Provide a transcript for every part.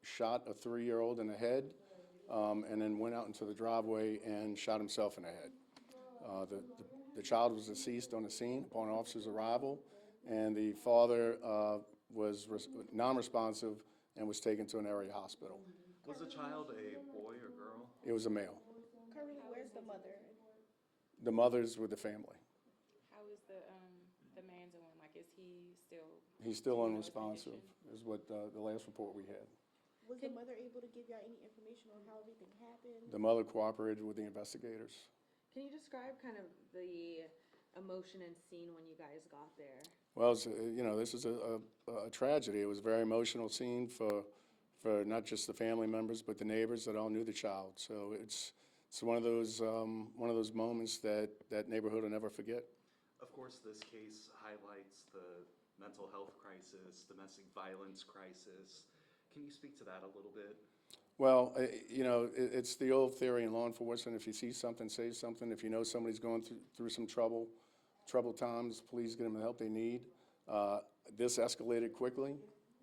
shot a 3-year-old in the head, and then went out into the driveway and shot himself in the head. The child was deceased on the scene upon officers' arrival, and the father was non-responsive and was taken to an area hospital. Was the child a boy or girl? It was a male. Currently, where's the mother? The mother's with the family. How is the man doing? Like, is he still? He's still do you know his unresponsive, condition? is what the last report we had. Was the mother able to give y'all any information on how everything happened? The mother cooperated with the investigators. Can you describe kind of the emotion and scene when you guys got there? Well, this is a tragedy. It was a very emotional scene for not just the family members, but the neighbors that all knew the child. So it's one of those moments that neighborhood will never forget. Of course, this case highlights the mental health crisis, domestic violence crisis. Can you speak to that a little bit? Well, it's the old theory in law enforcement: if you see something, say something. If you know somebody's going through some troubled times, please get them the help they need. This escalated quickly.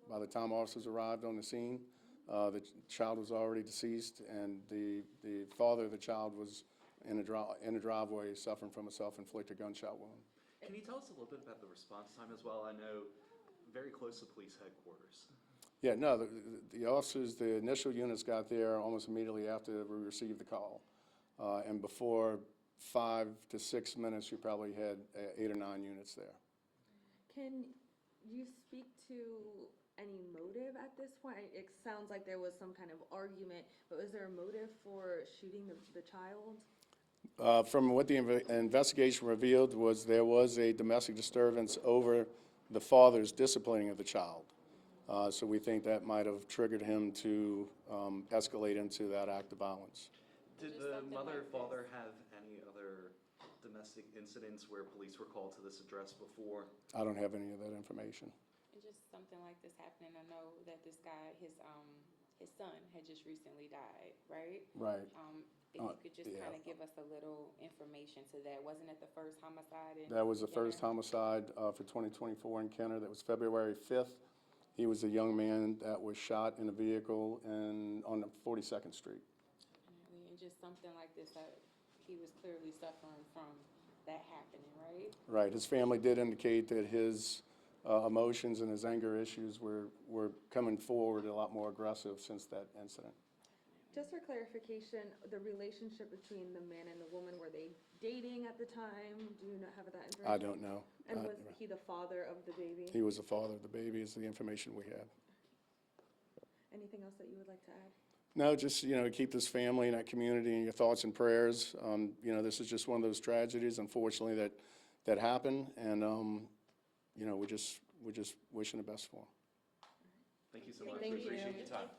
By the time officers arrived on the scene, the child was already deceased, and the father of the child was in a driveway suffering from a self-inflicted gunshot wound. Can you tell us a little bit about the response time as well? I know very close to police headquarters. Yeah, no, the officers, the initial units got there almost immediately after we received the call. And before 5 to 6 minutes, you probably had 8 or 9 units there. Can you speak to any motive at this point? It sounds like there was some kind of argument, but was there a motive for shooting the child? From what the investigation revealed there was a domestic disturbance over the father's disciplining of the child. So we think that might have triggered him to escalate into that act of violence. Did the mother or father have any other domestic incidents where police were called to this address before? I don't have any of that information. And just something like this happening. I know that this guy, his son had just recently died, right? Right. If you could just yeah. kind of give us a little information to that. Wasn't it the first homicide? That was the first homicide for 2024 in Kenner. That was February 5th. He was a young man that was shot in a vehicle on 42nd Street. And just something like this, he was clearly suffering from that happening, right? Right. His family did indicate that his emotions and his anger issues were coming forward a lot more aggressive since that incident. Just for clarification, the relationship between the man and the woman, were they dating at the time? Do you have that information? I don't know. And was he the father of the baby? He was the father of the baby is the information we have. Anything else that you would like to add? No, just, keep this family and that community in your thoughts and prayers. This is just one of those tragedies, unfortunately, that happened. And, we're just wishing the best for them. Thank you so much. Thank We appreciate you. your time.